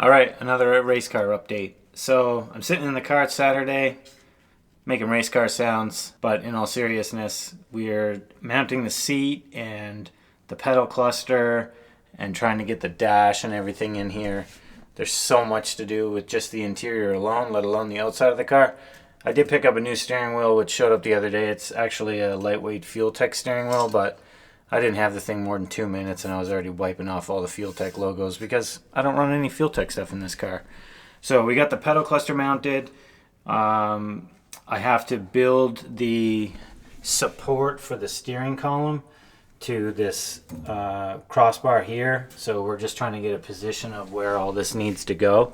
All right, another race car update. So I'm sitting in the car Saturday, making race car sounds, but in all seriousness, we're mounting the seat and the pedal cluster and trying to get the dash and everything in here. There's so much to do with just the interior alone, let alone the outside of the car. I did pick up a new steering wheel, which showed up the other day. It's actually a lightweight Fuel Tech steering wheel, but I didn't have the thing more than 2 minutes, and I was already wiping off all the Fuel Tech logos because I don't run any Fuel Tech stuff in this car. So we got the pedal cluster mounted. I have to build the support for the steering column to this crossbar here. So we're just trying to get a position of where all this needs to go.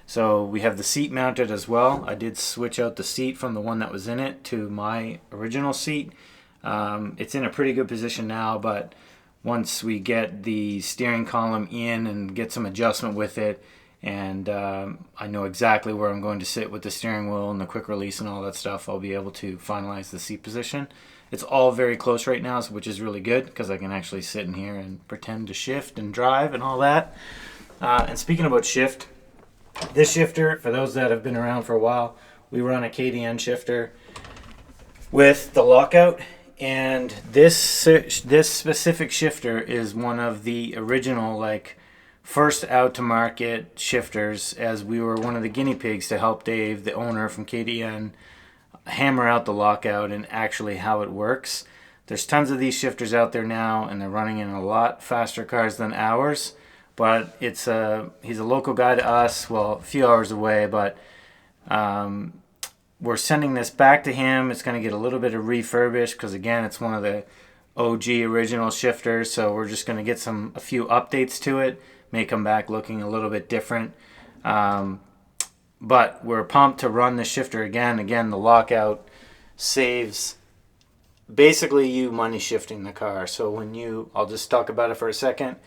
So we have the seat mounted as well. I did switch out the seat from the one that was in it to my original seat. It's in a pretty good position now, but once we get the steering column in and get some adjustment with it, and I know exactly where I'm going to sit with the steering wheel and the quick release and all that stuff, I'll be able to finalize the seat position. It's all very close right now, which is really good because I can actually sit in here and pretend to shift and drive and all that. And speaking about shift, this shifter, for those that have been around for a while, we run a KDN shifter with the lockout. And this specific shifter is one of the original, first out to market shifters, as we were one of the guinea pigs to help Dave, the owner from KDN, hammer out the lockout and actually how it works. There's tons of these shifters out there now, and they're running in a lot faster cars than ours. But he's a local guy to us, well, a few hours away, but we're sending this back to him. It's going to get a little bit of refurbished because, again, it's one of the OG original shifters. So we're just going to get a few updates to it. May come back looking a little bit different. But we're pumped to run the shifter again. Again, the lockout saves basically you money shifting the car. So I'll just talk about it for a second.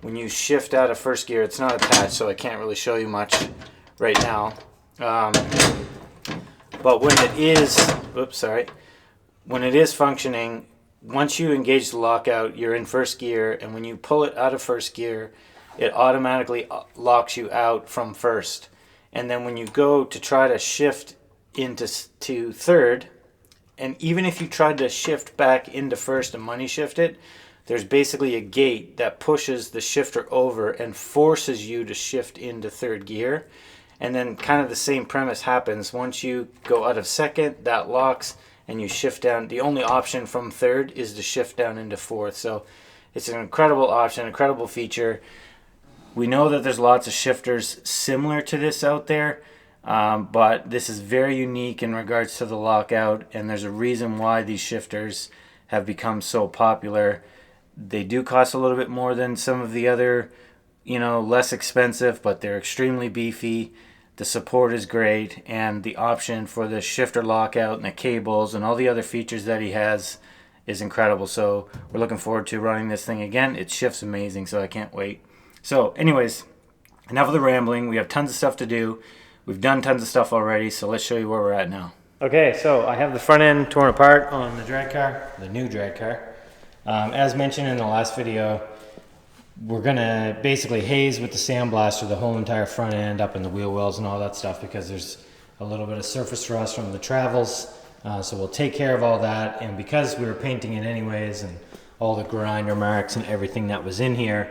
When you shift out of first gear, it's not attached, so I can't really show you much right now. But when it is functioning, once you engage the lockout, you're in first gear, and when you pull it out of first gear, it automatically locks you out from first. And then when you go to try to shift into third, and even if you tried to shift back into first and money shift it, there's basically a gate that pushes the shifter over and forces you to shift into third gear. And then kind of the same premise happens. Once you go out of second, that locks and you shift down. The only option from third is to shift down into fourth. So it's an incredible option, incredible feature. We know that there's lots of shifters similar to this out there, but this is very unique in regards to the lockout, and there's a reason why these shifters have become so popular. They do cost a little bit more than some of the other, less expensive, but they're extremely beefy. The support is great, and the option for the shifter lockout and the cables and all the other features that he has is incredible. So we're looking forward to running this thing again. It shifts amazing, so I can't wait. So anyways, enough of the rambling. We have tons of stuff to do. We've done tons of stuff already, so let's show you where we're at now. Okay, so I have the front end torn apart on the drag car, the new drag car. As mentioned in the last video, we're going to basically haze with the sandblaster the whole entire front end up in the wheel wells and all that stuff because there's a little bit of surface rust from the travels. So we'll take care of all that, and because we were painting it anyways and all the grinder marks and everything that was in here,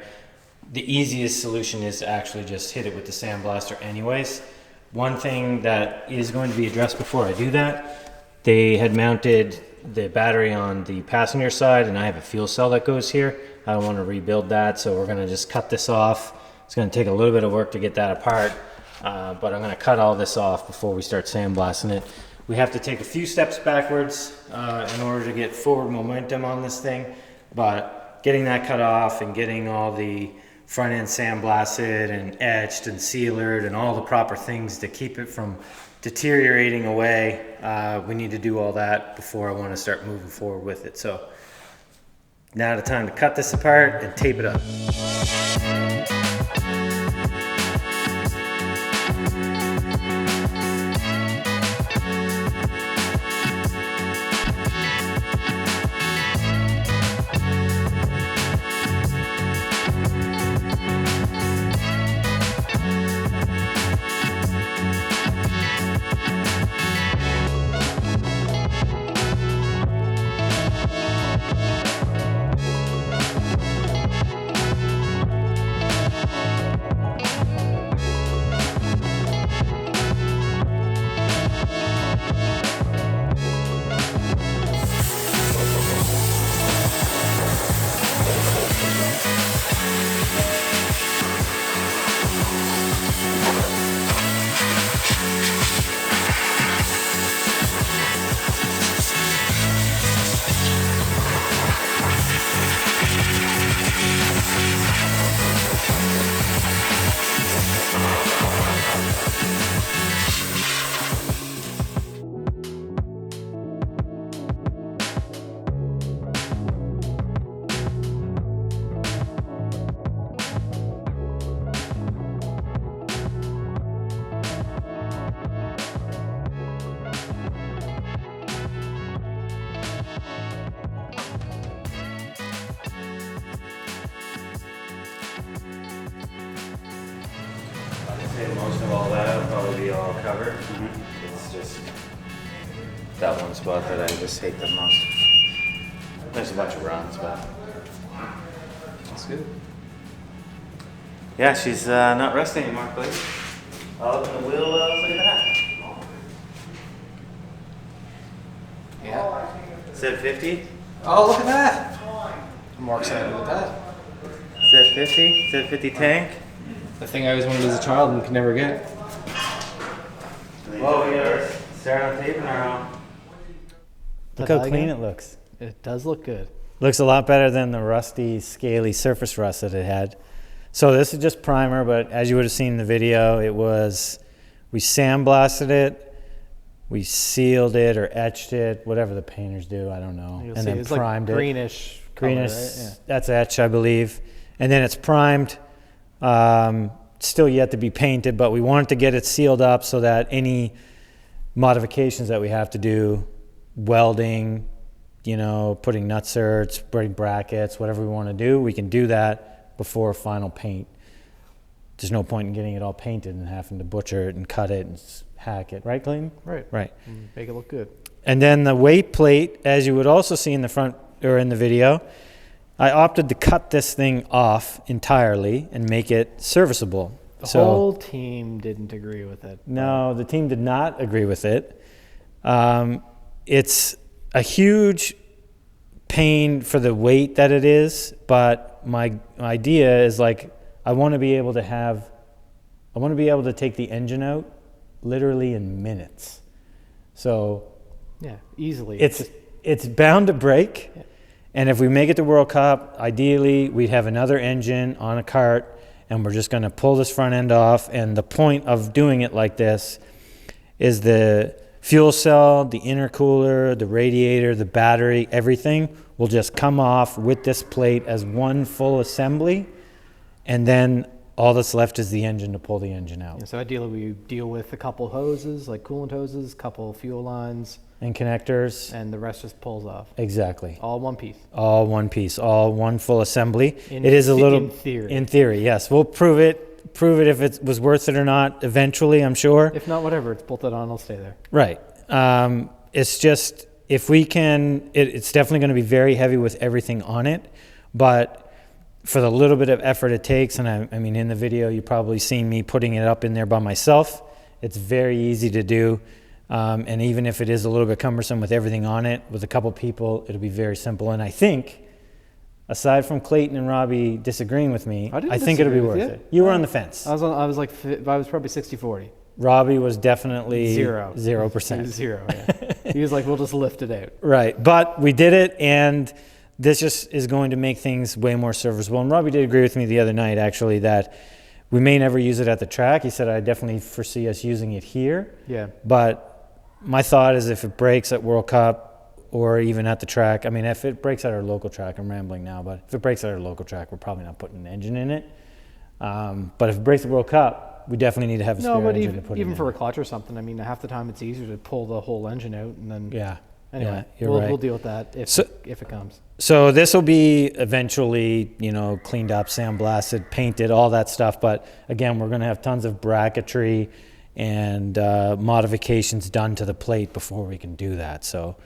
the easiest solution is to actually just hit it with the sandblaster anyways. One thing that is going to be addressed before I do that, they had mounted the battery on the passenger side, and I have a fuel cell that goes here. I don't want to rebuild that, so we're going to just cut this off. It's going to take a little bit of work to get that apart, but I'm going to cut all this off before we start sandblasting it. We have to take a few steps backwards in order to get forward momentum on this thing, but getting that cut off and getting all the front end sandblasted and etched and sealered and all the proper things to keep it from deteriorating away, we need to do all that before I want to start moving forward with it. So now the time to cut this apart and tape it up. say most of all that will probably be all covered. It's just that one spot that I just hate the most. There's a bunch of runs, but That's good. yeah, she's not rusty anymore, please. I'll open the wheel wells, look at that. Yeah. Said 50? Oh, look at that. I'm more excited with that. Said 50? Said 50 tank? The thing I always wanted as a child and could never get. Whoa, we got our stereo tape in our own. Look how clean it looks. It does look good. Looks a lot better than the rusty, scaly surface rust that it had. So this is just primer, but as you would have seen in the video, we sandblasted it, we sealed it or etched it, whatever the painters do, I don't know. You'll and see then it's primed like it. greenish. Greenish, color, right? Yeah. that's etched, I believe. And then it's primed, still yet to be painted, but we wanted to get it sealed up so that any modifications that we have to do, welding, you know, putting nut certs, putting brackets, whatever we want to do, we can do that before final paint. There's no point in getting it all painted and having to butcher it and cut it and hack it. Right, Clayton? Right. Right. And make it look good. And then the weight plate, as you would also see in the front or in the video, I opted to cut this thing off entirely and make it serviceable. The whole team didn't agree with it. No, the team did not agree with it. It's a huge pain for the weight that it is, but my idea is like I want to be able to take the engine out literally in minutes. So yeah, easily. It's bound to break. Yeah. And if we make it to World Cup, ideally we'd have another engine on a cart and we're just going to pull this front end off. And the point of doing it like this is the fuel cell, the intercooler, the radiator, the battery, everything will just come off with this plate as one full assembly. And then all that's left is the engine to pull the engine out. Yeah, so ideally we deal with a couple hoses, like coolant hoses, couple fuel lines. And connectors. And the rest just pulls off. Exactly. All one piece. All one piece, all one full assembly. In theory. In theory, yes. We'll prove it if it was worth it or not eventually, I'm sure. If not, whatever, it's bolted on, it'll stay there. Right. It's just, if we can, it's definitely going to be very heavy with everything on it, but for the little bit of effort it takes, and I mean, in the video, you probably seen me putting it up in there by myself. It's very easy to do. And even if it is a little bit cumbersome with everything on it, with a couple people, it'll be very simple. And I think, aside from Clayton and Robbie disagreeing with me, I think it'll be worth it. You were on the fence. I was probably 60-40. Robbie was definitely 0%. Zero, yeah. He was like, we'll just lift it out. Right, but we did it, and this just is going to make things way more serviceable. And Robbie did agree with me the other night, actually, that we may never use it at the track. He said, I definitely foresee us using it here. Yeah. But my thought is if it breaks at World Cup or even at the track, I mean, if it breaks at our local track, I'm rambling now, but if it breaks at our local track, we're probably not putting an engine in it. But if it breaks at World Cup, we definitely need to have a spare engine to put in. Even for a clutch or something, I mean, half the time it's easier to pull the whole engine out and then. Yeah. Anyway, yeah, we'll deal with that if it comes. So this will be eventually, you know, cleaned up, sandblasted, painted, all that stuff. But again, we're going to have tons of bracketry and modifications done to the plate before we can do that. So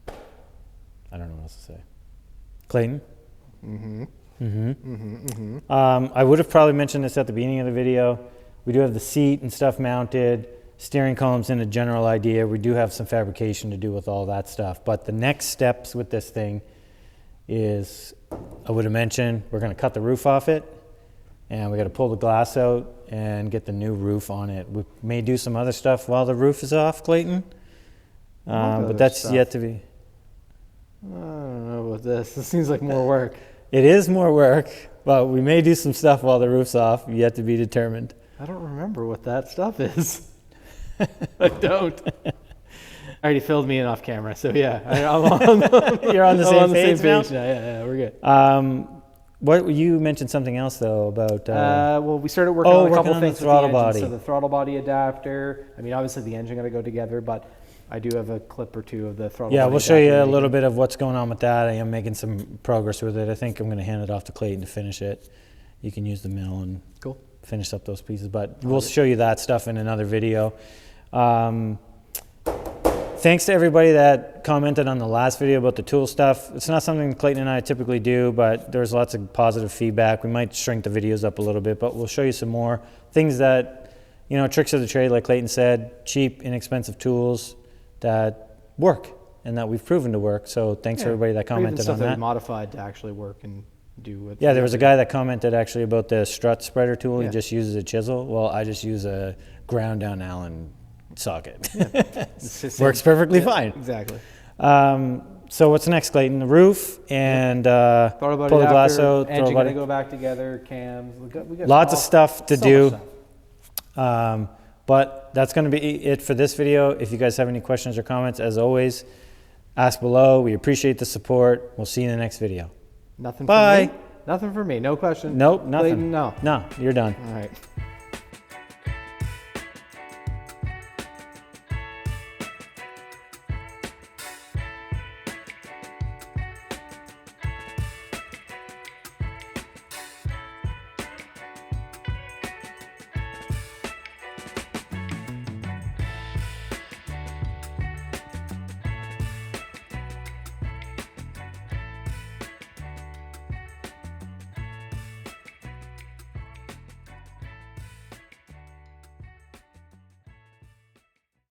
I don't know what else to say. Clayton? I would have probably mentioned this at the beginning of the video. We do have the seat and stuff mounted, steering columns in a general idea. We do have some fabrication to do with all that stuff. But the next steps with this thing is, I would have mentioned, we're going to cut the roof off it. And we got to pull the glass out and get the new roof on it. We may do some other stuff while the roof is off, Clayton. But that's yet to be. I don't know about this. This seems like more work. It is more work, but we may do some stuff while the roof's off, yet to be determined. I don't remember what that stuff is. I don't. Already filled me in off camera, so yeah. You're on the same page now? Yeah, we're good. What you mentioned something else though about well, we started working on a couple things with the throttle engine. body. So the throttle body adapter. I mean, obviously the engine got to go together, but I do have a clip or two of the throttle. Yeah, body we'll show you a adapter little bit of what's going on with that. I am making some progress with it. I think I'm going to hand it off to Clayton to finish it. You can use the mill and cool. finish up those pieces. But we'll show you that stuff in another video. Thanks to everybody that commented on the last video about the tool stuff. It's not something Clayton and I typically do, but there's lots of positive feedback. We might shrink the videos up a little bit, but we'll show you some more things that, you know, tricks of the trade, like Clayton said, cheap, inexpensive tools that work and that we've proven to work. So thanks to everybody that commented on that. That modified to actually work and do what. Yeah, there was a guy that commented actually about the strut spreader tool. He just uses a chisel. Well, I just use a ground down Allen socket. Works perfectly fine. Exactly. So what's next, Clayton? The roof and pull the glass out. Engine gonna go back together. Cams. We got lots of stuff to do. But that's going to be it for this video. If you guys have any questions or comments, as always, ask below. We appreciate the support. We'll see you in the next video. Nothing. Bye. For me. Nothing for me. No question. Nope. Nothing. Clayton, no. No. You're done. All right.